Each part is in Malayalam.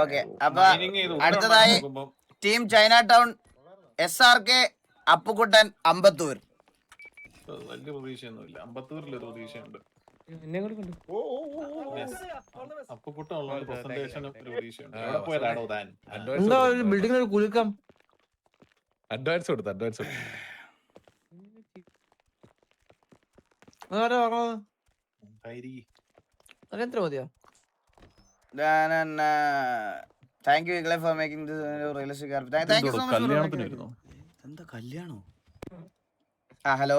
ഓക്കെ, അപ്പൊ അടുത്തതായി team China town SRK Appukuttan Ambattur. വലിയ പ്രതീക്ഷയൊന്നുമില്ല. അമ്പത്തൂരിൽ ഒരു പ്രതീക്ഷയുണ്ട്. അപ്പുക്കുട്ടുള്ള പ്രസന്റേഷനും ഒരു പ്രതീക്ഷയുണ്ട്. എവിടെ പോയാലാണോ താൻ? ബിൽഡിംഗ് കുലുക്കം അഡ്വാൻസ് കൊടുത്തു എത്ര മതിയോ? താങ്ക് യു ഇഗ്ലെ for making this realistic. Thank you so much. കല്യാണത്തിന് വരുന്നു. എന്താ കല്യാണോ? ഹലോ.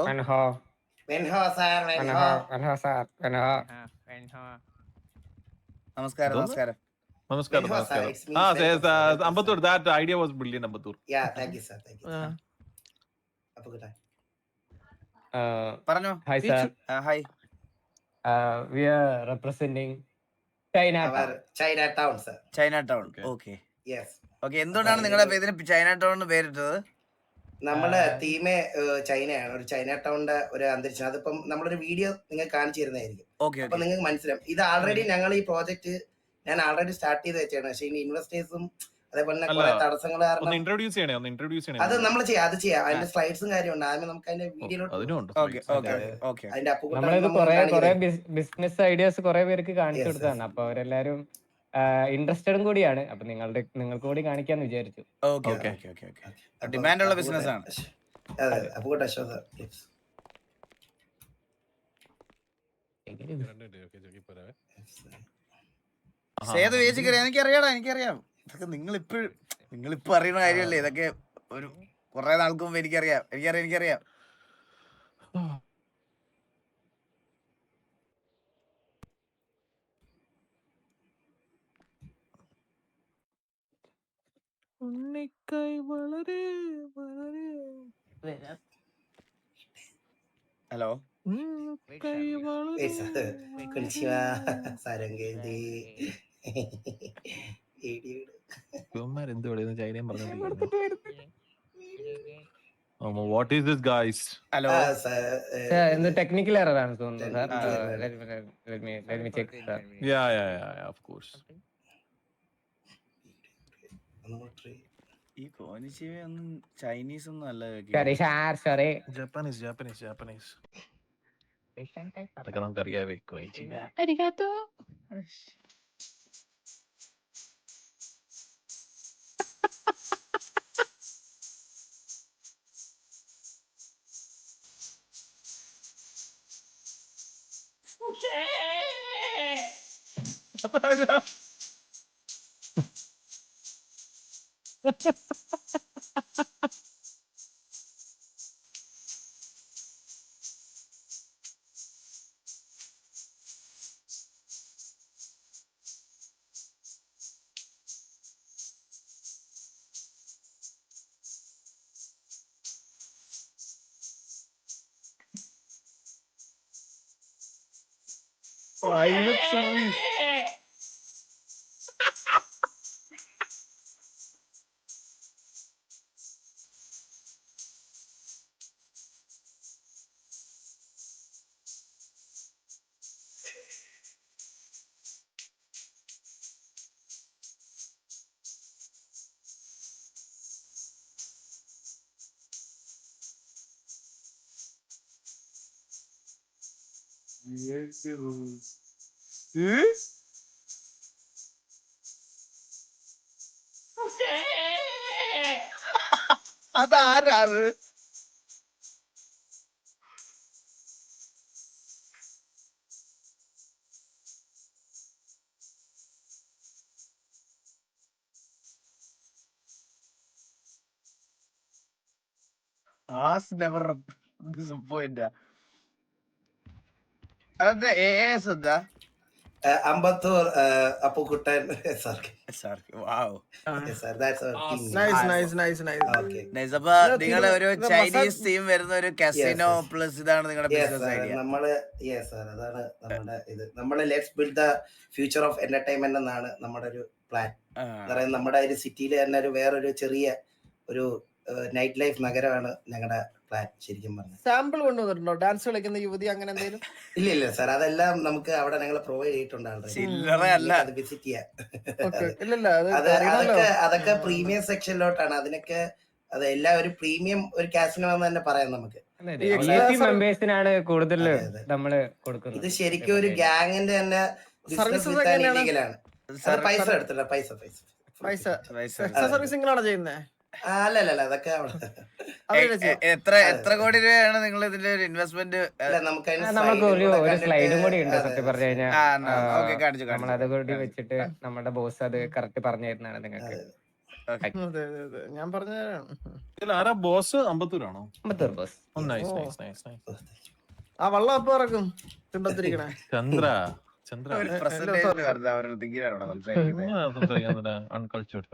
നമസ്കാരം. Ambattur, that idea was brilliant, Ambattur. Yeah, thank you, sir. പറഞ്ഞോ. Hi, sir. Hi. We are representing Chinatown. Chinatown, sir. Chinatown. Okay. Yes. Okay, എന്തുകൊണ്ടാണ് നിങ്ങളുടെ ഇതിന് Chinatown എന്ന് പേരിട്ടത്? നമ്മുടെ തീമേ ചൈനയാണ്. ഒരു ചൈന ടൗണിന്റെ ഒരു അന്തരീക്ഷം. അതിപ്പം നമ്മളൊരു വീഡിയോ നിങ്ങൾക്ക് കാണിച്ചു തരുന്നതായിരിക്കും. അപ്പൊ നിങ്ങൾക്ക് മനസ്സിലാവും. ഇത് ആൾറെഡി ഞങ്ങൾ ഈ പ്രോജക്റ്റ് ഞാൻ ആൾറെഡി സ്റ്റാർട്ട് ചെയ്ത് വെച്ചാണ്. പക്ഷെ ഇനി ഇൻവെസ്റ്റേഴ്സും അതേപോലെ തന്നെ കുറെ തടസ്സങ്ങൾ കാരണം അത് നമ്മൾ ചെയ്യാം. അത് ചെയ്യാം. അതിന്റെ സ്ലൈഡ്സും കാര്യമുണ്ട്. ആദ്യം നമുക്ക് അതിന്റെ വീഡിയോയിലോട്ട് അതിന്റെ കുറെ ബിസിനസ് ഐഡിയാസ് കുറെ പേർക്ക് കാണിച്ചു കൊടുത്താണ്. അപ്പൊ അവരെല്ലാരും ഇൻട്രസ്റ്റഡും കൂടിയാണ്. അപ്പൊ നിങ്ങൾക്ക് കൂടി കാണിക്കാന്ന് വിചാരിച്ചു. ഡിമാൻഡുള്ള ബിസിനസ് ആണ്. എനിക്കറിയാം. ഇതൊക്കെ നിങ്ങളിപ്പോ അറിയുന്ന കാര്യമല്ലേ. ഇതൊക്കെ ഒരു കുറെ നാൾക്ക് മുമ്പ് എനിക്കറിയാം. Hello. What is this, guys? Hello. എന്ത് ടെക്നിക്കൽ എറർ ആണ് തോന്നുന്നു sir. Let me check, sir. Yeah, of course. ഈ കോനിച്ചിവ ഒന്നും ചൈനീസ് ഒന്നും അല്ല. Sorry. Japanese. അതൊക്കെ നമുക്കറിയാവേ. Arigato. അതാരാണ്? അതെ AS എന്താ? അമ്പത്തൂർ അപ്പുക്കുട്ടൻ SRK. അപ്പൊ നിങ്ങളെ ഒരു ചൈനീസ് തീം വരുന്ന ഒരു കസിനോ പ്ലസ് ഇതാണ് നിങ്ങളുടെ ബിസിനസ് ഐഡിയ. നമ്മള് അതാണ് നമ്മുടെ ഇത്. നമ്മള് let's build the future of entertainment എന്നാണ് നമ്മുടെ ഒരു പ്ലാൻ. അതായത് നമ്മുടെ ഒരു സിറ്റിയിൽ തന്നെ വേറൊരു ചെറിയ ഒരു നൈറ്റ് ലൈഫ് നഗരമാണ് ഞങ്ങളുടെ പ്ലാൻ ശരിക്കും പറഞ്ഞു. സാമ്പിൾ കൊണ്ടുവന്നിട്ടുണ്ടോ ഡാൻസ് കളിക്കുന്ന യുവതി അങ്ങനെ എന്തെങ്കിലും? ഇല്ല സാർ, അതെല്ലാം നമുക്ക് അവിടെ ഞങ്ങൾ പ്രൊവൈഡ് ചെയ്തിട്ടുണ്ട്. ചില്ലറയല്ല. അത് വിസിറ്റ് ചെയ്യാം. ഇല്ലല്ല അത് അറിയണല്ലോ. അതൊക്കെ പ്രീമിയം സെക്ഷനിലോട്ടാണ്. അതിനൊക്കെ അത് എല്ലാം ഒരു പ്രീമിയം ഒരു കാസിനോ എന്ന് തന്നെ പറയാം നമുക്ക്. മെമ്പേഴ്സിനാണ് കൂടുതൽ നമ്മള് കൊടുക്കുന്നത്. ഇത് ശരിക്കും ഒരു ഗ്യാങ്ങിന്റെ തന്നെ സർവീസസ് ലീഗലാണ്. പൈസ എടുത്തില്ല, പൈസ സർവീസിംഗിലാണോ ചെയ്യുന്നത്? അല്ല അതൊക്കെ എത്ര കോടി രൂപയാണ് നിങ്ങൾ ഇതിന്റെ ഒരു ഇൻവെസ്റ്റ്മെന്റ്? നമുക്ക് ഒരു സ്ലൈഡും കൂടി ഉണ്ട് സത്യം പറഞ്ഞു കഴിഞ്ഞാൽ. കാണിച്ചു നമ്മളത് കൂടി വെച്ചിട്ട് നമ്മുടെ ബോസ് അത് കറക്റ്റ് പറഞ്ഞു തരുന്നതാണ് നിങ്ങൾക്ക്. ഞാൻ പറഞ്ഞു ആരാ ബോസ്? അമ്പത്തൂരാണോ? അമ്പത്തൂർ ബോസ്. ആ വള്ളം എപ്പോ ഇറക്കും? തിണ്ടത്തിരിക്കണേ ചന്ദ്ര ചന്ദ്ര അൺകൾച്ചേർഡ്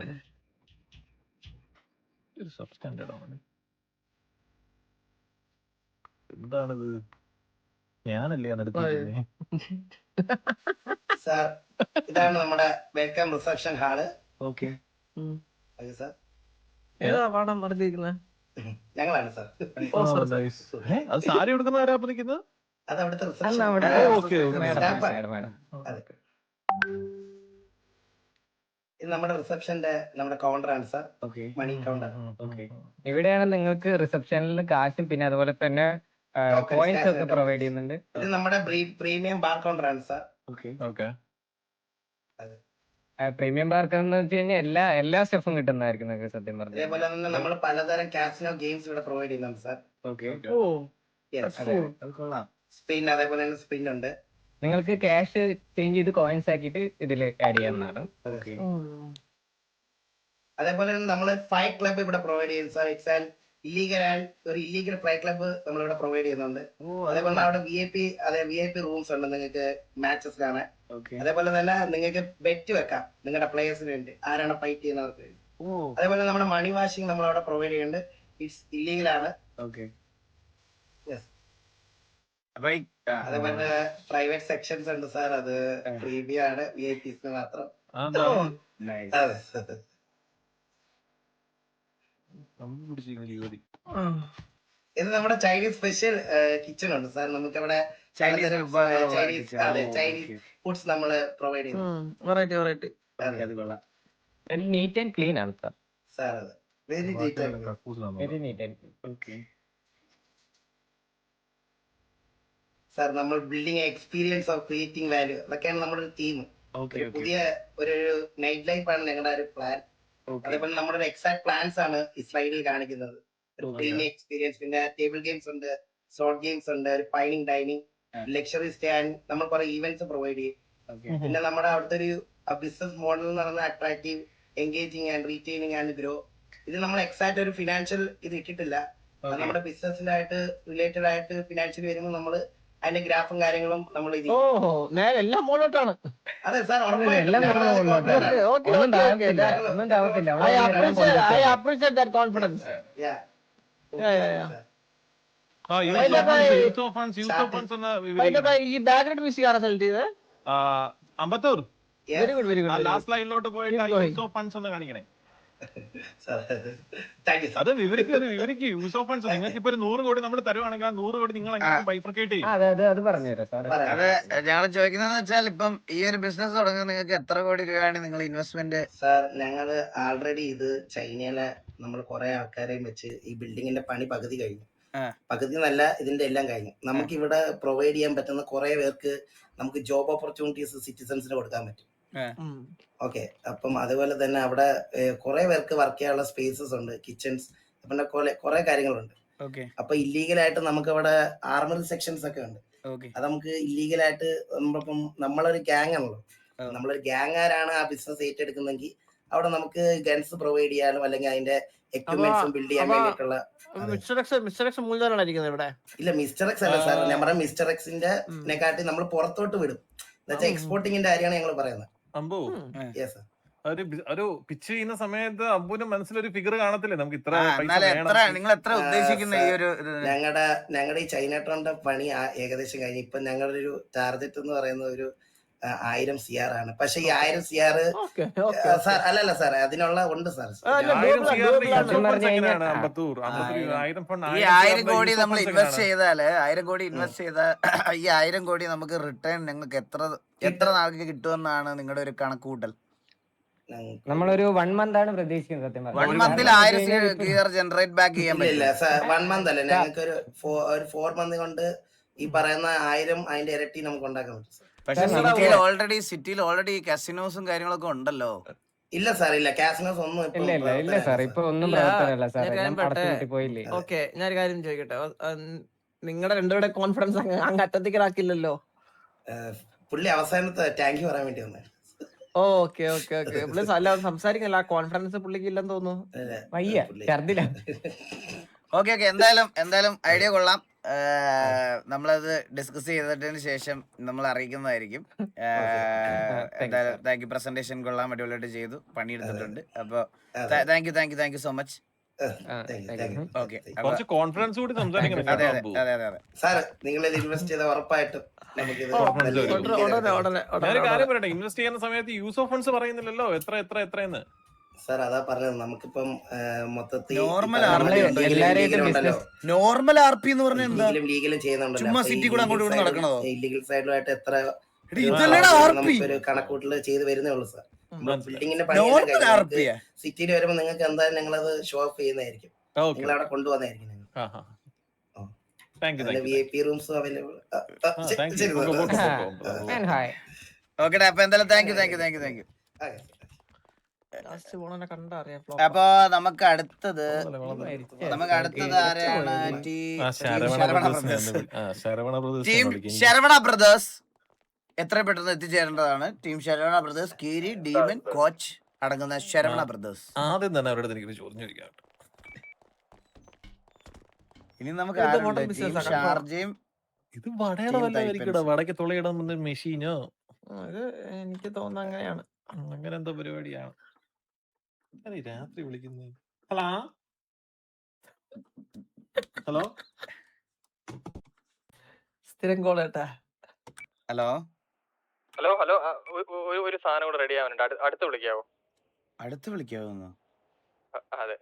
എന്താണിത്? ഞാനല്ലേ സാർ, ഇതാണ് നമ്മുടെ welcome reception hall. Okay sir, ഏതാ പാടം നടത്തിയിരിക്കുന്നത്? ഞങ്ങളാണ് സാർ. അത് സാരി എടുക്കുന്ന ആരാ നിൽക്കുന്നത്? അത് അവിടുത്തെ ഇത് നമ്മുടെ റിസപ്ഷന്റെ നമ്മുടെ കൗണ്ടറാണ് സാർ. മണി കൗണ്ടർ. ഇവിടെയാണ് നിങ്ങൾക്ക് റിസപ്ഷനിൽ കാശും പിന്നെ അതുപോലെ തന്നെ കോയിൻസ് ഒക്കെ പ്രൊവൈഡ് ചെയ്യുന്നുണ്ട്. ഇത് നമ്മുടെ പ്രീമിയം ബാർ കൗണ്ടറാണ് സാർ. പ്രീമിയം ബാർക്ക് എന്ന് വെച്ച് കഴിഞ്ഞാൽ എല്ലാ സ്റ്റെഫും കിട്ടുന്നതായിരിക്കും നിങ്ങൾക്ക് സത്യം പറഞ്ഞു. അതേപോലെ തന്നെ നമ്മൾ പലതരം കാസിനോ ഗെയിംസ് ഇവിടെ പ്രൊവൈഡ് ചെയ്യുന്നുണ്ട് സാർ. സ്പിൻ, അതേപോലെ തന്നെ സ്പിൻ ഉണ്ട്. നിങ്ങൾക്ക് ക്യാഷ് ചേഞ്ച് ചെയ്ത് കോയിൻസ് ആക്കിയിട്ട് ഇതിൽ ആഡ് ചെയ്യാവുന്നതാണ്. അതേപോലെ തന്നെ നമ്മൾ ഫൈറ്റ് ക്ലബ് ഇവിടെ പ്രൊവൈഡ് ചെയ്യുന്നു sir. It's an illegal fight club നമ്മളിവിടെ പ്രൊവൈഡ് ചെയ്യുന്നുണ്ട്. അതേപോലെ അവിടെ VIP റൂംസ് ഉണ്ട് നിങ്ങൾക്ക് മാച്ചസ് കാണാൻ. അതേപോലെ തന്നെ നിങ്ങൾക്ക് ബെറ്റ് വെക്കാം നിങ്ങളുടെ പ്ലേയേഴ്സിന് വേണ്ടി, ആരാണ് ഫൈറ്റ് ചെയ്യുന്നവർക്ക് വേണ്ടി. അതേപോലെ നമ്മുടെ മണി വാഷിംഗ് നമ്മൾ അവിടെ പ്രൊവൈഡ് ചെയ്യുന്നുണ്ട്. ഇറ്റ്സ് ഇല്ലീഗലാണ്. അതേപോലെ പ്രൈവറ്റ് സെക്ഷൻസ് ഉണ്ട് സാർ. അത് പ്രീമിയം ആണ്, VIPs മാത്രം. ഇത് നമ്മുടെ ചൈനീസ് സ്പെഷ്യൽ കിച്ചൺ ഉണ്ട് സാർ. നമുക്ക് അവിടെ ചൈനീസ് ഫുഡ്സ് നമ്മൾ പ്രൊവൈഡ് ചെയ്യുന്നു. നീറ്റ് ആൻഡ് ക്ലീൻ ആണ് സാർ. സാർ അത് വെരി നീറ്റ് ആൻഡ് സാർ. നമ്മൾ building experience of creating value, അതൊക്കെയാണ് നമ്മുടെ ഒരു തീം. പുതിയ ഒരു നൈറ്റ് ലൈഫ് ആണ് ഞങ്ങളുടെ ഒരു പ്ലാൻ. അതേപോലെ നമ്മുടെ ഒരു എക്സാക്ട് പ്ലാൻസ് ആണ് ഈ സ്ലൈഡിൽ കാണിക്കുന്നത്. ഒരു പ്രീമിയം എക്സ്പീരിയൻസ്, പിന്നെ ടേബിൾ ഗെയിംസ് ഉണ്ട്, ഷോർട്ട് ഗെയിംസ് ഉണ്ട്, ഒരു ഫൈനിങ് ഡൈനിങ്, ലക്ഷറി സ്റ്റേ ആൻഡ് നമ്മൾ കുറെ ഈവെന്റ്സ് പ്രൊവൈഡ് ചെയ്യും. പിന്നെ നമ്മുടെ അവിടുത്തെ ഒരു ബിസിനസ് മോഡൽ എന്ന് പറയുന്നത് attractive, engaging and retaining and grow. ഇത് നമ്മൾ എക്സാക്ട് ഒരു ഫിനാൻഷ്യൽ ഇത് ഇട്ടിട്ടില്ല. നമ്മുടെ ബിസിനസിന്റെ ആയിട്ട് റിലേറ്റഡ് ആയിട്ട് ഫിനാൻഷ്യൽ വരുമ്പോൾ നമ്മൾ അതിന്റെ ഗ്രാഫും കാര്യങ്ങളും നമ്മൾ എല്ലാം മുകളിലോട്ടാണ്. അതെ സാർ, ഈ ബാക്ക്ഗ്രൗണ്ട് മ്യൂസിക് ആണ് സെലക്ട് ചെയ്തത്. Ambattur very good very good. Last ലൈനിലോട്ട് പോയിട്ട് ഫണ്ട്സ് ഒന്ന് കാണിക്കണേ. അത് വിവരിക്ക് യൂസ് ഓഫ് ഫണ്ട്സ്. നിങ്ങൾക്ക് ഇപ്പൊ 100 കോടി നമ്മൾ തരുവാണെങ്കിൽ ആ 100 കോടി നിങ്ങൾ ബൈഫർക്കേറ്റ് ചെയ്യും. അത് പറഞ്ഞുതരാം സാർ. അത് ഞങ്ങൾ ചോദിക്കുന്നതെന്ന് വെച്ചാൽ ഇപ്പം ഈ ഒരു ബിസിനസ് തുടങ്ങാൻ നിങ്ങൾക്ക് എത്ര കോടി രൂപയാണ് നിങ്ങൾ ഇൻവെസ്റ്റ്മെന്റ്? സാർ, ഞങ്ങള് ആൾറെഡി ഇത് ചൈനയിലെ നമ്മൾ കുറെ ആൾക്കാരെയും വെച്ച് ഈ ബിൽഡിങ്ങിന്റെ പണി പകുതി കഴിഞ്ഞു. പകുതി നല്ല ഇതിന്റെ എല്ലാം കഴിഞ്ഞു. നമുക്ക് ഇവിടെ പ്രൊവൈഡ് ചെയ്യാൻ പറ്റുന്ന കുറെ പേർക്ക് നമുക്ക് ജോബ് ഓപ്പർച്യൂണിറ്റീസ് സിറ്റിസൺസിന് കൊടുക്കാൻ പറ്റും. ഓക്കെ, അപ്പം അതുപോലെ തന്നെ അവിടെ കുറെ പേർക്ക് വർക്ക് ചെയ്യാനുള്ള സ്പേസസ് ഉണ്ട്, കിച്ചൺസ്, പിന്നെ കുറെ കാര്യങ്ങളുണ്ട്. അപ്പൊ ഇല്ലീഗലായിട്ട് നമുക്ക് അവിടെ ആർമറി സെക്ഷൻസ് ഒക്കെ ഉണ്ട്. അത് നമുക്ക് ഇല്ലീഗലായിട്ട് നമ്മളൊരു ഗ്യാങ് ആണല്ലോ, നമ്മളൊരു ഗ്യാങ്ങാരാണ് ആ ബിസിനസ് ഏറ്റെടുക്കുന്നെങ്കിൽ അവിടെ നമുക്ക് ഗൺസ് പ്രൊവൈഡ് ചെയ്യാനും അല്ലെങ്കിൽ അതിന്റെ എക്യുപ്മെന്റ്സും ബിൽഡ് ചെയ്യാൻ വേണ്ടിയിട്ടുള്ള. ഇല്ല, മിസ്റ്റർ എക്സ് അല്ല സാർ. ഞാൻ പറഞ്ഞ മിസ്റ്റർ എക്സിന്റെ കാട്ടി നമ്മൾ പുറത്തോട്ട് വിടും. എന്നുവെച്ചാൽ എക്സ്പോർട്ടിങ്ങിന്റെ കാര്യമാണ് ഞങ്ങൾ പറയുന്നത്. അമ്പു, ഒരു പിച്ച് ചെയ്യുന്ന സമയത്ത് അമ്പുവിന്റെ മനസ്സിലൊരു ഫിഗർ കാണത്തില്ലേ നമുക്ക് ഇത്ര നിങ്ങൾ എത്ര ഉദ്ദേശിക്കുന്ന ഈ ഒരു ഞങ്ങളുടെ ഈ ചൈന ടൗണിന്റെ പണി ഏകദേശം കഴിഞ്ഞു. ഇപ്പൊ ഞങ്ങളുടെ ഒരു ടാർഗറ്റ് എന്ന് പറയുന്നത് ഒരു 1000 CR ആണ്. പക്ഷെ ഈ 1000 CR ഓക്കെ സാർ അല്ലല്ല സാർ അതിനുള്ള ഉണ്ട് സാർ. അല്ല, 1000 doable ആണ്, CR doable ആണ്. സത്യം പറഞ്ഞു കഴിഞ്ഞാൽ എങ്ങനെയാണ് അമ്പത്തൂർ 1000 ഫണ്ട് ഈ 1000 കോടി നമ്മൾ ഇൻവെസ്റ്റ് ചെയ്താല് 1000 കോടി ഇൻവെസ്റ്റ് ചെയ്താൽ ഈ 1000 കോടി നമുക്ക് റിട്ടേൺ നിങ്ങൾക്ക് എത്ര നാൾക്ക് കിട്ടുമെന്നാണ് നിങ്ങളുടെ ഒരു കണക്കുകൂട്ടൽ? നമ്മളൊരു 1 month ആണ് പ്രതീക്ഷിക്കുന്നത് സത്യം 1 monthൽ 1000 ഗിയർ ജനറേറ്റ് ബാക്ക് ചെയ്യാൻ ഇല്ല പറ്റില്ല. സാർ 1 month അല്ല, ഞങ്ങൾക്ക് ഒരു 4 month കൊണ്ട് ഈ പറയുന്ന 1000 അതിന്റെ ഇരട്ടി നമുക്ക് ഉണ്ടാക്കാൻ പറ്റും സാർ. പക്ഷെ സിറ്റിയിൽ ഓൾറെഡി കസിനോസും കാര്യങ്ങളൊക്കെ ഉണ്ടല്ലോ. ഇല്ല സാർ, ഇല്ല കാസിനോസ് ഒന്നും ഇപ്പൊ ഇല്ല സാർ, ഇപ്പൊ ഒന്നും ഇല്ല, പ്രവർത്തനമല്ല സാർ, ഞാൻ എല്ലാം പറയട്ടെ. പടത്തു കൂട്ടി പോയില്ലേ. ഓക്കെ, ഞാനൊരു കാര്യം ചോദിക്കട്ടെ. നിങ്ങളുടെ രണ്ടുപേരുടെ കോൺഫിഡൻസ് അങ്ങ് അറ്റത്തേക്കിലാക്കില്ലല്ലോ. പുള്ളി അവസാനത്തെ താങ്ക് യു പറയാൻ വേണ്ടി വന്നത്. Okay okay okay. പ്ലീസ് അല്ല സംസാരിക്കല്ല, കോൺഫിഡൻസ് പുള്ളിക്ക് ഇല്ലെന്ന് തോന്നുന്നു. വയ്യ ഛർദില. ഓക്കെ എന്തായാലും ഐഡിയ കൊള്ളാം. നമ്മളത് ഡിസ്കസ് ചെയ്തതിന് ശേഷം നമ്മൾ അറിയിക്കുന്നതായിരിക്കും. എന്തായാലും താങ്ക് യു. പ്രസന്റേഷൻ കൊള്ളാം, അടിപൊളിയായിട്ട് ചെയ്തു, പണിയെടുത്തിട്ടുണ്ട്. അപ്പൊ thank you so much. Okay, കുറച്ച് കോൺഫിഡൻസ് കൂടി സംസാരിക്കണം. അതെ. സാർ നിങ്ങൾ ഇൻവെസ്റ്റ് ചെയ്ത ഉറപ്പായിട്ടും നമുക്കിത് ഞാനൊരു കാര്യം പറയട്ടെ, ഇൻവെസ്റ്റ് ചെയ്യുന്ന സമയത്ത് യൂസ് ഓഫ് ഫണ്ട്സ് പറയുന്നില്ലല്ലോ എത്രയെന്ന്. സാർ അതാ പറഞ്ഞത്, നമുക്കിപ്പം മൊത്തത്തിൽ നോർമൽ RP എന്ന് പറഞ്ഞാൽ എന്താ? ലീഗലും ചുമ്മാ സിറ്റി കൂടെ അങ്ങോട്ട് ഇങ്ങോട്ട് നടക്കണതോ? ഇല്ലീഗൽ സൈഡിലായിട്ട് എത്ര ഇതല്ലടാ RP. ഒരു കണക്കൂട്ടില് ചെയ്ത് വരുന്നേ ഉള്ളൂ സാർ. ബിൽഡിങ്ങിന്റെ നോർമൽ RP സിറ്റിയിൽ വരുമ്പോ നിങ്ങൾക്ക് എന്തായാലും ഞങ്ങളത് ഷോ ഓഫ് ചെയ്യുന്നതായിരിക്കും, നിങ്ങൾ അവിടെ കൊണ്ടുവന്നായിരിക്കും. VIP റൂംസും അവൈലബിൾ. ഓക്കെ, അപ്പൊ എന്തായാലും താങ്ക് യു. അപ്പൊ നമുക്ക് അടുത്തത് ആരാണ്? ടീം ശരവണ ബ്രദേഴ്സ് എത്ര പെട്ടെന്ന് എത്തിച്ചേരേണ്ടതാണ്. ടീം ശരവണ ബ്രദേഴ്സ്, കീരി, ഡീമൻ, കോച്ച് അടങ്ങുന്ന ശരവണ ബ്രദേഴ്സ്. ആദ്യം തന്നെ അവരുടെ എനിക്ക് ചോദിച്ചു ചോദിക്കാം. ഇനി നമുക്ക് ആരുണ്ട്? ടീം ഷാർജയും. ഇത് വടയുടെ വടക്ക് തുളയിടാൻ മെഷീനോ? ഇത് എനിക്ക് തോന്നുന്നു അങ്ങനെയാണ്. അങ്ങനെ എന്തോ പരിപാടിയാണ്. രാത്രി വിളിക്കുന്നത്. ഹലോ സ്ഥിരം കോളേട്ടാ. ഹലോ ഒരു സാധനം കൂടെ റെഡി ആവാനുണ്ട്, അടുത്ത് വിളിക്കാവോ? അതെ.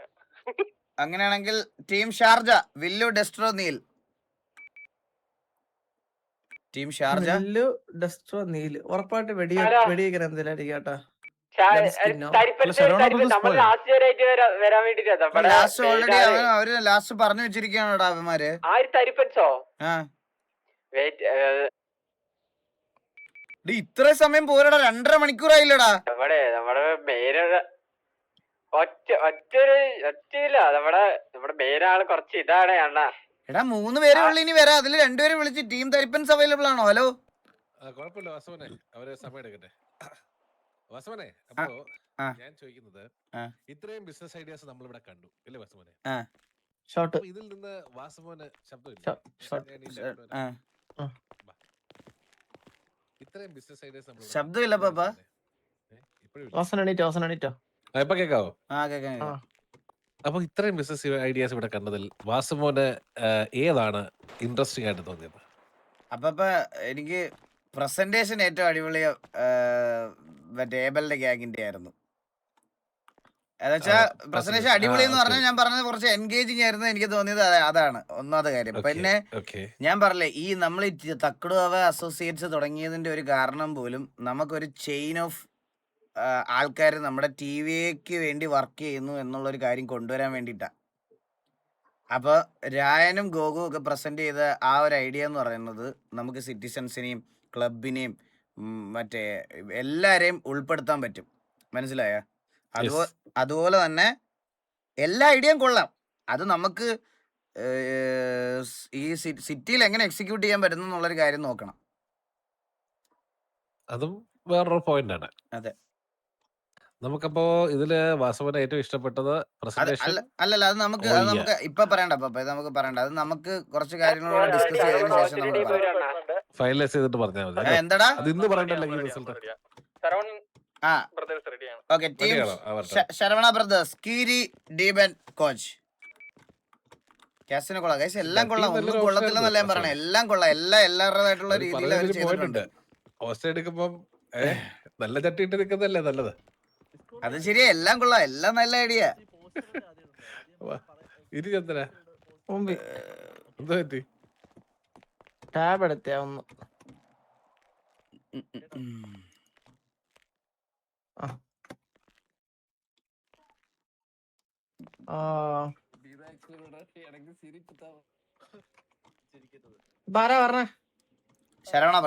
അങ്ങനെയാണെങ്കിൽ team Sharjah, Villu, Destro, Neel. Team Sharjah, Villu, Destro, Neel ഉറപ്പായിട്ട് വെടിയേക്കാൻ എന്തെങ്കിലും കേട്ടാ. ലാസ്റ്റ് ഓൾറെഡി അവര് ലാസ്റ്റ് പറഞ്ഞു വെച്ചിരിക്കുകയാണോടാ അവന്മാര്. ഇത്ര സമയം പോരടാ, 2.5 മണിക്കൂറായില്ലടാ. എടാ 3 പേരെ ഉള്ളു ഇനി വരാം. അതില് 2 പേരെ വിളിച്ച് ടീം തരിപ്പൻസ് അവൈലബിൾ ആണോ? ഹലോ, കുഴപ്പമില്ല വാസവനെ, അവരെ സമയം എടുക്കട്ടെ. വാസവനെ, അപ്പോ ഞാൻ ചോദിക്കുന്നത്, ഇത്രയും ബിസിനസ് ഐഡിയാസ് നമ്മൾ ഇവിടെ കണ്ടു അല്ലേ വാസവനെ? ഷോട്ട് ഇതിൽ നിന്ന് വാസവന് ശബ്ദമില്ല. ഇത്രയും ബിസിനസ് ഐഡിയാസ് നമ്മൾ ശബ്ദമില്ല പാപ്പ. ഇപ്പൊ കേക്കാവോ? അപ്പൊ ഇത്രയും ബിസിനസ് ഐഡിയാസ് ഇവിടെ കണ്ടതിൽ വാസവന് ഏതാണ് ഇൻട്രസ്റ്റിംഗ് ആയിട്ട് തോന്നിയത്? അപ്പൊ എനിക്ക് പ്രസന്റേഷൻ ഏറ്റവും അടിപൊളി മറ്റേ ഏബലിന്റെ ഗ്യാങ്ങിന്റെ ആയിരുന്നു. എന്നുവെച്ചാ പ്രസന്റേഷൻ അടിപൊളി എന്ന് പറഞ്ഞാൽ ഞാൻ പറഞ്ഞത് കുറച്ച് എൻഗേജിങ് ആയിരുന്നു. എനിക്ക് തോന്നിയത് അതാണ് ഒന്നാമത്തെ കാര്യം. പിന്നെ ഞാൻ പറഞ്ഞില്ലേ, ഈ നമ്മൾ ഈ തക്കടുവ അസോസിയേറ്റ്സ് തുടങ്ങിയതിന്റെ ഒരു കാരണം പോലും നമുക്കൊരു ചെയിൻ ഓഫ് ആൾക്കാർ നമ്മുടെ TVക്ക് വേണ്ടി വർക്ക് ചെയ്യുന്നു എന്നുള്ളൊരു കാര്യം കൊണ്ടുവരാൻ വേണ്ടിയിട്ടാണ്. അപ്പോൾ രായനും ഗോകും ഒക്കെ പ്രസന്റ് ചെയ്ത ആ ഒരു ഐഡിയ എന്ന് പറയുന്നത് നമുക്ക് സിറ്റിസൺസിനെയും ക്ലബിനെയും മറ്റേ എല്ലാവരെയും ഉൾപ്പെടുത്താൻ പറ്റും. മനസ്സിലായ? അതുപോലെ തന്നെ എല്ലാ ഐഡിയയും കൊള്ളാം. അത് നമുക്ക് ഈ സിറ്റിയിൽ എങ്ങനെ എക്സിക്യൂട്ട് ചെയ്യാൻ പറ്റുന്നു എന്നുള്ളൊരു കാര്യം നോക്കണം. അതും വേറൊരു പോയിന്റ് ആണ്. അതെ. നമുക്കപ്പോ ഇതില് വാസവന് ഏറ്റവും ഇഷ്ടപ്പെട്ടത് അല്ലല്ല, അത് നമുക്ക് ഇപ്പൊ പറയണ്ട പാപ്പ, ഇത് നമുക്ക് പറയണ്ട. അത് നമുക്ക് കുറച്ച് കാര്യങ്ങളോട് ഡിസ്കസ് ചെയ്തതിനു ശേഷം നമുക്ക് ഫൈനലൈസ് ചെയ്തിട്ട് പറഞ്ഞാൽ മതി. എന്താടാ ഇന്ന് പറയണ്ടല്ലോ result. Okay, team Saravana brothers, കീരി, ഡീബൻ, കോച്ച്. കാസിനോ കൊള്ളാം ഗൈസ്, എല്ലാം കൊള്ളാം. ഒന്നും കൊള്ളത്തില്ലെന്നല്ല ഞാൻ പറഞ്ഞത്, എല്ലാം കൊള്ളാം. എല്ലാവരുടേതായിട്ടുള്ള രീതിയിൽ അവർ ചെയ്തിട്ടുണ്ട്. പോസ്റ്റ് എടുക്കുമ്പോ നല്ല ചട്ടിയിട്ട് നിൽക്കുന്നല്ലേ നല്ലത്. അത് ശരിയാ, എല്ലാം കൊള്ളാം, എല്ലാം നല്ല ഐഡിയ. ഇരി ചന്ദ്ര, എന്താ പറ്റി? ടാബ് എടുത്തേ ഒന്ന്. ഇതാരാ പറഞ്ഞേ? ശരവണ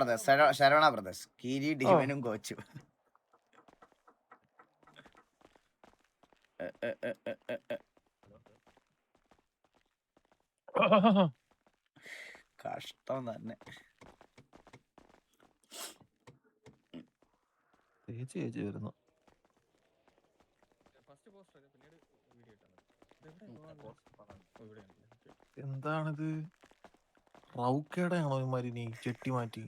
ബ്രദേഴ്സ്, കീരി ഡീമനും കോച്ചും. കഷ്ടം തന്നെ. ചേച്ചി വരുന്നു. എന്താണിത്? റൗക്കേടെ ആണോ ഇമാരി നീ ചെട്ടി മാറ്റി?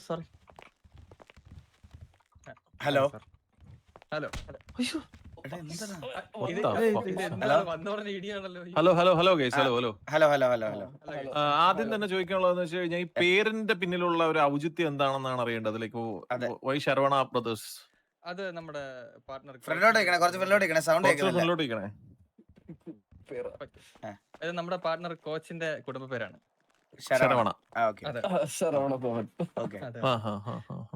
സോറി. ഹലോ ഹലോ അയ്യോ ഹലോ ഗൈസ്, ഹലോ. ഹലോ. ആദ്യം തന്നെ ചോദിക്കാനുള്ളതെന്ന് വെച്ച് കഴിഞ്ഞാൽ ഈ പേരിന്റെ പിന്നിലുള്ള ഒരു ഔചിത്യം എന്താണെന്നാണ് അറിയേണ്ടത്. Like why Saravana brothers? അത് നമ്മുടെ പാർട്ണർ കുറച്ച് ഫ്രണ്ടിലോട്ട് സൗണ്ട് ഫ്രണ്ടിലോട്ടിരിക്കണേ. ഇത് നമ്മുടെ പാർട്ണർ കോച്ചിന്റെ കുടുംബ പേരാണ് ശരവണ.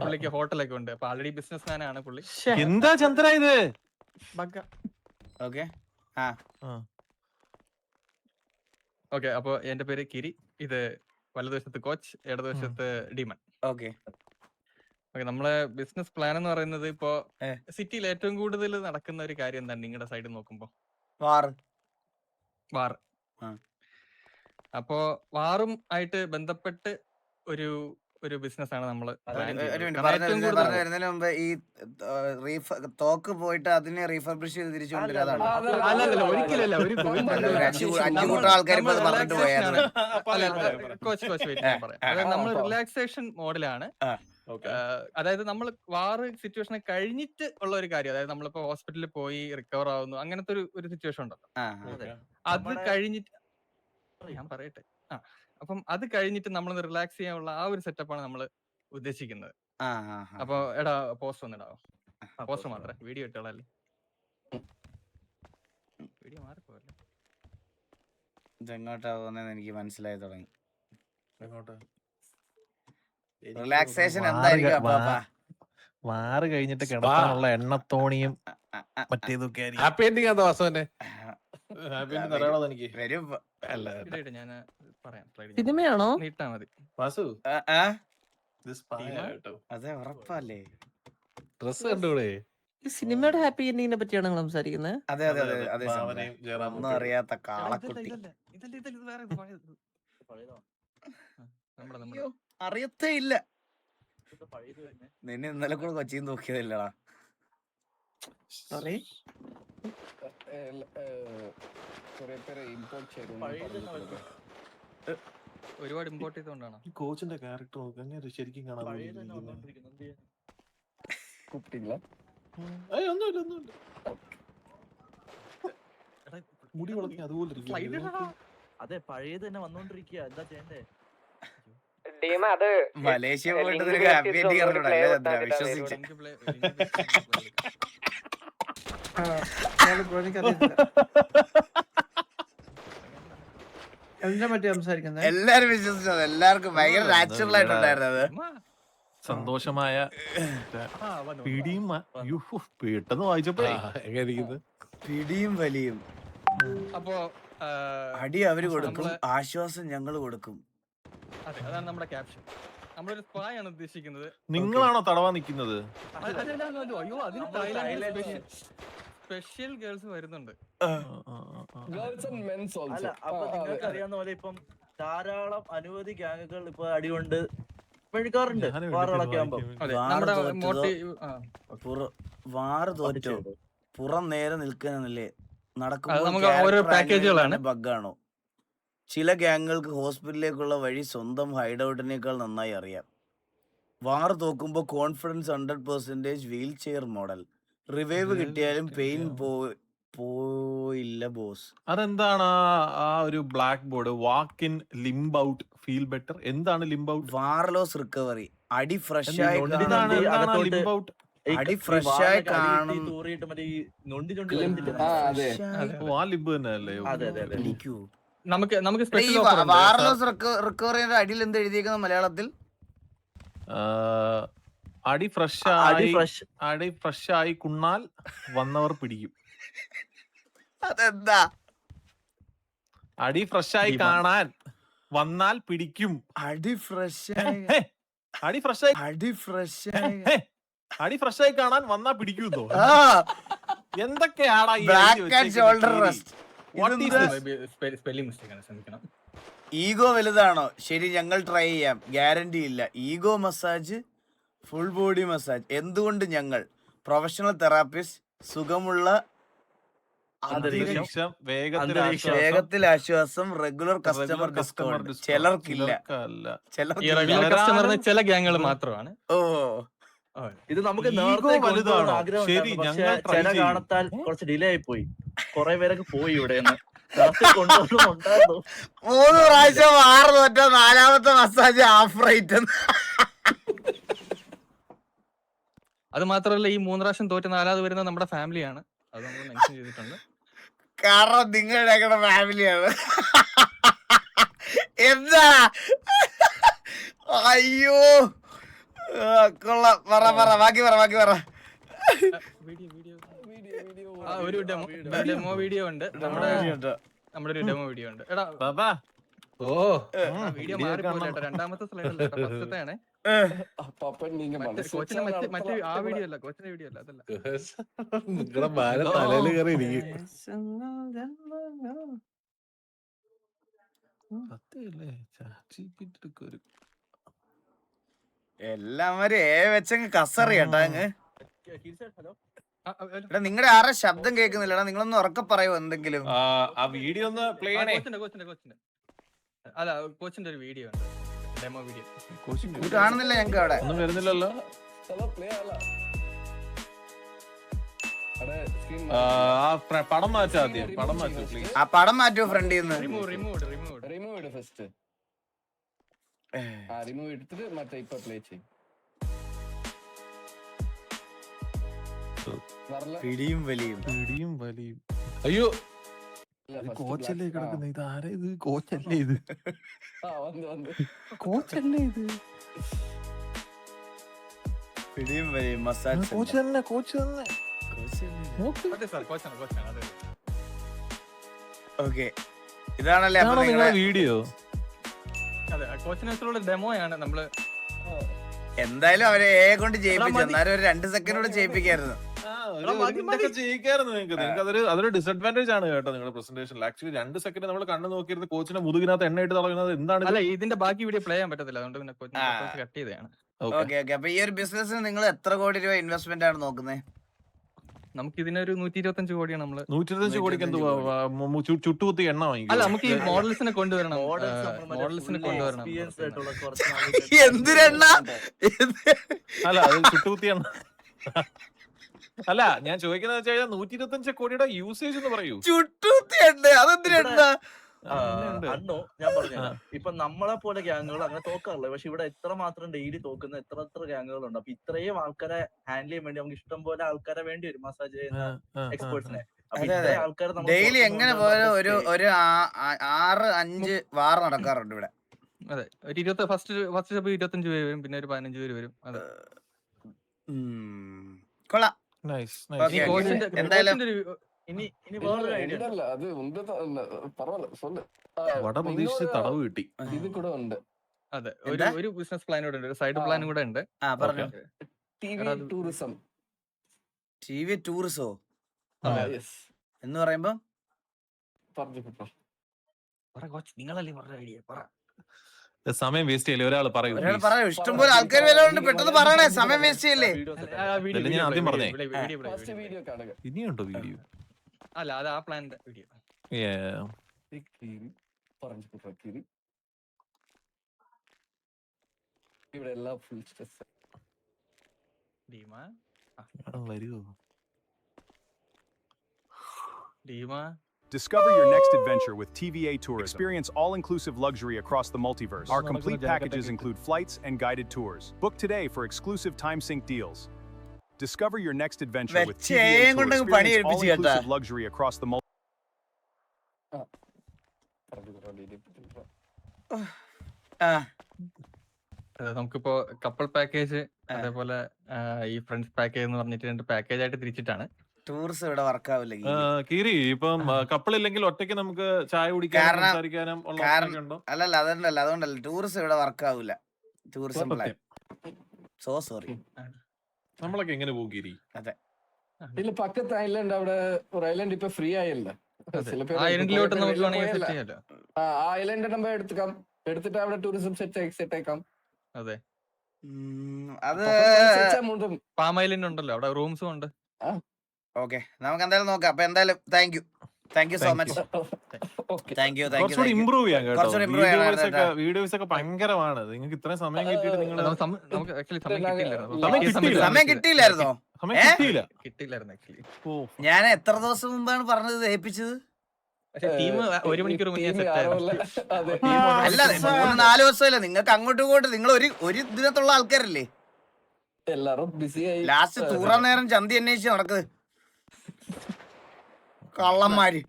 പുള്ളിക്ക് ഹോട്ടലൊക്കെ ഉണ്ട്. അപ്പൊ ആൾറെഡി ബിസിനസ് മാൻ ആണ് പുള്ളി. എന്താ ചന്ദ്ര ഇത്? ഓക്കെ, അപ്പൊ എന്റെ പേര് കിരി. ഇത് വലതുവശത്ത് കോച്ച്, ഇടതുവശത്ത് ഡീമൺ. ഓക്കെ, നമ്മളെ ബിസിനസ് പ്ലാൻ എന്ന് പറയുന്നത് ഇപ്പോ സിറ്റിയിൽ ഏറ്റവും കൂടുതൽ നടക്കുന്ന ഒരു കാര്യം എന്താണ് നിങ്ങളുടെ സൈഡിൽ നോക്കുമ്പോ? വാർ. അപ്പോ വാറും ആയിട്ട് ബന്ധപ്പെട്ട് ഒരു ബിസിനസ് ആണ് നമ്മള് വരുന്നതിന് മുമ്പ് ഈ തോക്ക് പോയിട്ട് അതിനെ റീഫർബിഷ് ചെയ്ത് തിരിച്ചു കൊണ്ടുവരാതാണ്. ഒരിക്കലല്ല, അഞ്ചു കൂട്ടം ആൾക്കാർ പറഞ്ഞിട്ട് പോയത്. നമ്മൾ റിലാക്സേഷൻ മോഡലാണ്. അതായത് നമ്മൾ വാർ സിറ്റുവേഷനെ കഴിഞ്ഞിട്ട് ഉള്ള ഒരു കാര്യം. അതായത് നമ്മളിപ്പോ ഹോസ്പിറ്റലിൽ പോയി റിക്കവർ ആവുന്നു, അങ്ങനത്തെ ഒരു സിറ്റുവേഷൻ ഉണ്ടല്ലോ. അത് കഴിഞ്ഞിട്ട് ഞാൻ പറയട്ടെ. അപ്പം അത് കഴിഞ്ഞിട്ട് നമ്മൾ റിലാക്സ് ചെയ്യാനുള്ള ആ ഒരു സെറ്റപ്പാണ് നമ്മൾ ഉദ്ദേശിക്കുന്നത്. അപ്പൊ എടാ പോസ്റ്റർ ഒന്ന് ഇടാവോ? പോസ്റ്റർ മാത്രമേ, വീഡിയോ ഇട്ടോളല്ലേ. വീഡിയോ മാറിപ്പോയല്ലോ. ഇതെങ്ങോട്ടാ പോകുന്നതെന്ന് എനിക്ക് മനസ്സിലായി തുടങ്ങി. റിലാക്സേഷൻ എന്തായിരിക്കും? വാറ് കഴിഞ്ഞിട്ട് കിടക്കാനുള്ള എണ്ണത്തോണിയും മറ്റേതൊക്കെ ഹാപ്പി എൻഡിങ് ആണോ വാസവനെ? എനിക്ക് വരും. ഞാൻ പറയാം. സിനിമയാണോ? നീട്ടാ മതി. അതെ, ഉറപ്പല്ലേ? ഡ്രസ് കണ്ടൂടെ? ഈ സിനിമയുടെ ഹാപ്പി എൻഡിങ്ങിനെ പറ്റിയാണ് നിങ്ങൾ സംസാരിക്കുന്നത്? അതെ, ഒന്നും അറിയാത്ത കാളക്കുട്ടി. അറിയത്തേ ഇല്ല. നിന്നെ ഇന്നലെ കൂടെ കൊച്ചിയിൽ നോക്കിയതല്ലടാ. സോറി. ഒരുപാട് ഇമ്പോർട്ട് ചെയ്തോണ്ടാണ് ഈ കോച്ചിന്റെ ക്യാരക്ടർ നോക്കാൻ ശരിക്കും കാണാൻ ഒന്നുമില്ല. മുടി വളർത്തി അതുപോലെ അതെ, പഴയത് തന്നെ വന്നോണ്ടിരിക്കുക. എന്താ ചെയ്യണ്ടേ? മലേഷ്യ പോയിട്ട് വിശ്വസിച്ച എല്ലാരും വിശ്വസിച്ചത്. എല്ലാവർക്കും ഭയങ്കര നാച്ചുറൽ ആയിട്ടുണ്ടായിരുന്നത്. സന്തോഷമായ പിടിയും പെട്ടെന്ന് വായിച്ചപ്പോഴേ പിടിയും വലിയും. അപ്പോ അടി അവര് കൊടുക്കും, ആശ്വാസം ഞങ്ങൾ കൊടുക്കും. അതെ, അതാണ് നമ്മുടെ ക്യാപ്ഷൻ. നമ്മളൊരു സ്പായ് ആണ് ഉദ്ദേശിക്കുന്നത്. നിങ്ങളാണോ തടവാൻ നിൽക്കുന്നത്? അയ്യോ, അതിന് തായ്ലാൻഡിൽ സ്പെഷ്യൽ ഗേൾസ് വരുന്നുണ്ട്. അല്ല, അപ്പൊ നിങ്ങൾക്ക് അറിയാവുന്ന പോലെ ഇപ്പം ധാരാളം അനവധി ഗ്യാങ്ങുകൾ ഇപ്പൊ അടികൊണ്ട് മെഴുകാറുണ്ട് വാറുകളൊക്കെ ആകുമ്പോ. വാറ് തോറ്റോ പുറം നേരെ നിൽക്കാനല്ലേ നടക്കുമ്പോൾ ബഗ്ഗാണോ? ചില ഗ്യാങ്ങുകൾക്ക് ഹോസ്പിറ്റലിലേക്കുള്ള വഴി സ്വന്തം ഹൈഡൌട്ടിനേക്കാൾ നന്നായി അറിയാം. വാർ തോക്കുമ്പോ confidence 100%, wheel chair model. Revive കിട്ടിയാലും പെയിൻ പോയില്ല ബോസ്. അതെന്താണ് ആ ഒരു black board walk in limb out feel better? എന്താണ് ലിംബ് ഔട്ട്? വാർലോസ് റിക്കവറി. അടി ഫ്രഷ് ആയി എന്താണ് ലിംബ് ഔട്ട്? അടി ഫ്രഷ് ആയി കാണും. തൂറിയിട്ട് മറ്റേ ഈ നൊണ്ടി ആ, അതെ. ഓ ആ ലിംബ് തന്നെ അല്ലേ? അതെ. പിടിക്കൂ. നമുക്ക് ഈ സ്പെഷ്യൽ ഓഫർ ഉണ്ട്. വാർലോസ് റിക്കവറിയുടെ അടിയിൽ എന്ത് എഴുതിയേക്കുന്നത് മലയാളത്തിൽ? അടി ഫ്രഷ് ആയി കുണ്ണാൽ വന്നവർ പിടിക്കും. അതെന്താ? അടി ഫ്രഷ് ആയി കാണാൻ വന്നാൽ പിടിക്കും. അടി ഫ്രഷ് അടി ഫ്രഷ് ആയി കാണാൻ വന്നാ പിടിക്കുന്നോ? എന്തൊക്കെയാടാ black and shoulder rest. Spelling mistake ആണ്, ക്ഷമിക്കണം. ഈഗോ വലുതാണോ? ശരി, ഞങ്ങൾ ട്രൈ ചെയ്യാം. ഗ്യാരണ്ടി ഇല്ല. Ego massage, full body massage. എന്തുകൊണ്ട് ഞങ്ങൾ പ്രൊഫഷണൽ തെറാപ്പിസ്റ്റ്, സുഖമുള്ള വേഗത്തിൽ ആശ്വാസം, റെഗുലർ കസ്റ്റമർ ഡിസ്കൗണ്ട്. ചിലർക്കില്ല. ഈ റെഗുലർ കസ്റ്റമർ ചില ഗ്യാങ്ങുകൾ മാത്രമാണ്. ഓ, ഇത് നമുക്ക് Ego നേരത്തെ വലുതാണോ? കൊണ്ടുപോകാൻ ആഗ്രഹം ശരി, ഉണ്ടായിരുന്നു. പക്ഷേ ഞങ്ങൾ try ചില ചെയ്യും. കാണത്താൽ കുറച്ച് ഡിലേ ആയി പോയി. കുറെ പേരൊക്കെ പോയി ഇവിടെ നിന്ന്. കൊണ്ടുവന്നുണ്ടായിരുന്നു. 3 പ്രാവശ്യം 6 തോറ്റ 4ാമത്തെ മസാജ് ഹാഫ് റേറ്റ്. അത് മാത്രമല്ല, ഈ 3 പ്രാവശ്യം തോറ്റ 4ാമത് വരുന്നത് നമ്മുടെ ഫാമിലിയാണ്. അത് നമ്മൾ മെൻഷൻ ചെയ്തിട്ടുണ്ട്. കാരണം നിങ്ങളുടെ ഫാമിലിയാണ്. എന്താ? അയ്യോ, കൊള്ളാം. ബാക്കി പറ. ഒരു ഡെമോ വീഡിയോ ഉണ്ട്. നമ്മുടെ ഒരു ഡെമോ വീഡിയോ ഉണ്ട്. എടാ വീഡിയോ മാറിപ്പോലെ കേട്ടോ. 2ാമത്തെ സ്ലൈഡ് അല്ല, ഫസ്റ്റത്തെ ആണ്. കോച്ചിന്റെ മറ്റേ ആ വീഡിയോ അല്ല, കോച്ചിന്റെ വീഡിയോ അല്ല, അതല്ല. നിങ്ങളുടെ ബാല തലയിൽ കയറി ഇരിക്കും. എല്ലാവരും വെച്ചങ്ങ് കസറിയട്ടാ അങ്ങ്. ഹലോ, എടാ, നിങ്ങളുടെ ആരെ ശബ്ദം കേൾക്കുന്നില്ലടാ. നിങ്ങളൊന്ന് ഉറക്കെ പറയോ എന്തെങ്കിലും. ആ വീഡിയോ ഒന്ന് പ്ലേ ചെയ്യണേ. കോച്ചിന്റെ അല്ല, കോച്ചിന്റെ ഒരു വീഡിയോ ഉണ്ട്, ഡെമോ വീഡിയോ. ഇത് കാണുന്നില്ല ഞങ്ങക്ക് അവിടെ. ഒന്നും വരുന്നില്ലല്ലോ. പടം മാറ്റാ ആദ്യം. പടം മാറ്റൂ പ്ലീസ്. ആ പടം മാറ്റൂ ഫ്രണ്ടിൽ നിന്ന്. റിമൂവ് ഫസ്റ്റ് റിമൂവ് എടുത്തിട്ട് മറ്റേ ഇപ്പൊ പ്ലേ ചെയ്യും. പിടിയും വലിയും. അയ്യോ, കോച്ചല്ലേ കിടക്കുന്നത്. ഇത് ആരാ ഇത്? കോച്ചല്ലേ ഇത്? കോച്ചല്ലേ ഇത്? പിടിയും വലിയും മസാജ്. കോച്ച് തന്നെ. ഓക്കെ, ഇതാണല്ലേ നിങ്ങളുടെ വീഡിയോ? അതെ, കോച്ചിനെ വെച്ചുള്ള ഡെമോയാണ് നമ്മള്. എന്തായാലും അവരെ കൊണ്ട് ചെയ്യിപ്പിച്ചു. എന്നാലും ഒരു 2 സെക്കൻഡ് ചെയ്യിപ്പിക്കായിരുന്നു. ചെയ്യിക്കായിരുന്നു നിങ്ങൾക്ക്. അതൊരു ഡിസഡ്വാൻറ്റേജ് ആണ് കേട്ടോ നിങ്ങളുടെ പ്രസന്റേഷനിൽ. ആക്ച്വലി 2 സെക്കൻഡ് നമ്മൾ കണ്ണു നോക്കിയിരുന്ന കോച്ചിനെ മുതുകിനകത്ത് എണ്ണ ഇട്ട് തടയുന്നത് എന്താണ്? അല്ല, ഇതിന്റെ ബാക്കി വീഡിയോ പ്ലേ ചെയ്യാൻ പറ്റത്തില്ല, അതുകൊണ്ട് പിന്നെ കോച്ച് കട്ട് ചെയ്തതാണ്. ഓക്കെ. അപ്പൊ ഈ ഒരു ബിസിനസ്സിന് നിങ്ങൾ എത്ര കോടി രൂപ ഇൻവെസ്റ്റ്മെന്റ് ആണ് നോക്കുന്നത്? നമുക്ക് ഇതിനൊരു 125 കോടിയാണ് നമ്മള്. 125 കോടിക്ക് എന്തുവാ? ചുട്ടുകുത്തി എണ്ണ വാങ്ങിക്കും. അല്ല, നമുക്ക് ഈ മോഡൽസിനെ കൊണ്ടുവരണം. എന്തിനെണ്ണ? അല്ല, അത് ചുട്ടുകുത്തി എണ്ണ അല്ല. ഞാൻ ചോദിക്കുന്നത് വെച്ച് കഴിഞ്ഞാൽ 125 കോടിയുടെ യൂസേജ് എന്ന് പറയൂ. ചുട്ടുകുത്തി എണ്ണ അതെന്തിനെണ്ണ? അണ്ണോ, ഞാൻ പറഞ്ഞു, ഇപ്പൊ നമ്മളെ പോലെ ഗ്യാങ്ങുകൾ അങ്ങനെ തോക്കാറില്ല. പക്ഷെ ഇവിടെ എത്ര മാത്രം ഡെയിലി തോക്കുന്ന എത്ര ഗ്യാങ്ങുകളുണ്ട്. അപ്പൊ ഇത്രയും ആൾക്കാരെ ഹാൻഡിൽ ചെയ്യാൻ വേണ്ടി നമുക്ക് ഇഷ്ടം പോലെ ആൾക്കാരെ വേണ്ടി വരും, മസാജ് ചെയ്യുന്ന എക്സ്പേർട്സിനെ. ഡെയിലി എങ്ങനെ പോലും ഒരു 6-5 വാർ നടക്കാറുണ്ട് ഇവിടെ. അതെ, ഒരു ഫസ്റ്റ് സ്റ്റെപ്പ് 25 പേര് വരും, പിന്നെ ഒരു 15 പേര് വരും. അതെ, കൊള്ളാം. എന്തായാലും തടവ് കിട്ടി. ഇത് കൂടെ ഉണ്ട്. അതെ, ഒരു ബിസിനസ് പ്ലാൻ കൂടെ ഉണ്ട്, ഒരു സൈഡ് പ്ലാനും കൂടെ ഉണ്ട്. TV ടൂറിസോ എന്ന് പറയുമ്പോ നിങ്ങളല്ലേ പറഞ്ഞ ഐഡിയ പറ. സമയം വേസ്റ്റ് ചെയ്യല്ലേ? ഒരാൾ പറയൂ. ഇഷ്ടംപോലെ ആൾക്കാർ വരാറുണ്ട്. പെട്ടെന്ന് പറയണേ, സമയം വേസ്റ്റ് ചെയ്യല്ലേ? ഞാൻ ആദ്യം പറഞ്ഞേ. ഇനിയുണ്ടോ വീഡിയോ? അല്ല, അത് ആ പ്ലാനിന്റെ വീഡിയോ. ഇവിടെ എല്ലാം ഫുൾ സ്ട്രെസ്. വരുമോ? Discover your next adventure with TVA Tourism. Experience all-inclusive luxury across the multiverse. Our complete packages include flights and guided tours. Book today for exclusive time-sync deals. Discover your next adventure with TVA Tourism. Experience all-inclusive luxury across the multiverse. നമുക്കിപ്പോ കപ്പിൾ പാക്കേജ് അതേപോലെ ഈ ഫ്രണ്ട്സ് പാക്കേജ് എന്ന് പറഞ്ഞിട്ട് 2 പാക്കേജ് ആയിട്ട് തിരിച്ചിട്ടാണ്. ടൂറിസം ഇവിടെ വർക്കാവില്ല. കീരി ഇപ്പം കപ്പിൾ ഇല്ലെങ്കിൽ ഒറ്റയ്ക്ക് നമുക്ക് ചായ കുടിക്കാനും സംസാരിക്കാനും ഉള്ള ഓപ്ഷൻ ഉണ്ടോ? അല്ലല്ല അതുകൊണ്ടല്ല ടൂറിസം ഇവിടെ വർക്കാവില്ല. Tourism plan so sorry. നമ്മളൊക്കെ എങ്ങനെ പോകും കീരി? അതെ இல்ல பக்கத்து ஐலாண்ட் അവിടെ ஒரு ஐலாண்ட் இப்ப ஃப்ரீ ஆயில்ல ഐലൻഡിലോട്ട് നമുക്ക് വേണമെങ്കിൽ സെറ്റ് ചെയ്യാലോ. ആ ഐലാൻഡ് നമ്മൾ എടുത്തിട്ട് അവിടെ ടൂറിസം സെറ്റ് ആക്കാം. അതെ അത് പാം ഐലൻഡ് ഉണ്ടല്ലോ, അവിടെ റൂംസും ഉണ്ട്. ഓക്കെ നമുക്ക് എന്തായാലും നോക്കാം. അപ്പൊ എന്തായാലും താങ്ക് യു സോ മച്ച്. കുറച്ചുകൂടി ഇമ്പ്രൂവ് ചെയ്യാം കേട്ടോ. വീഡിയോസ് ഒക്കെ ഭയങ്കരമാണ്. നിങ്ങൾക്ക് ഇത്രയും സമയം കിട്ടിയിട്ട് നിങ്ങൾ നമുക്ക് ആക്ച്വലി സമയം കിട്ടിയില്ലായിരുന്നോ? കിട്ടിയില്ലായിരുന്നു ആക്ച്വലി. ഞാൻ എത്ര ദിവസം മുമ്പാണ് പറഞ്ഞത് ഏൽപ്പിച്ചത്? ടീം 1 മണിക്കൂർ മുന്നേ സെറ്റ് ആയിരുന്നു. അല്ല 3-4 ദിവസമല്ല. നിങ്ങൾക്ക് അങ്ങോട്ടും ഇങ്ങോട്ടും നിങ്ങൾ ഒരു ദിനത്തുള്ള ആൾക്കാരല്ലേ. എല്ലാരും ബിസിയായി. ലാസ്റ്റ് തൂറാൻ നേരം ചന്തി അന്വേഷിച്ച് നടക്കുന്നത് കള്ളന്മാര്.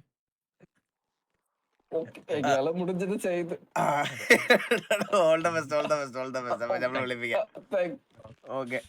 മുടിഞ്ഞത് ചെയ്ത് ഓൾ ദ ബെസ്റ്റ്. നമ്മൾ വിളിപ്പിക്കാം. ഓക്കെ.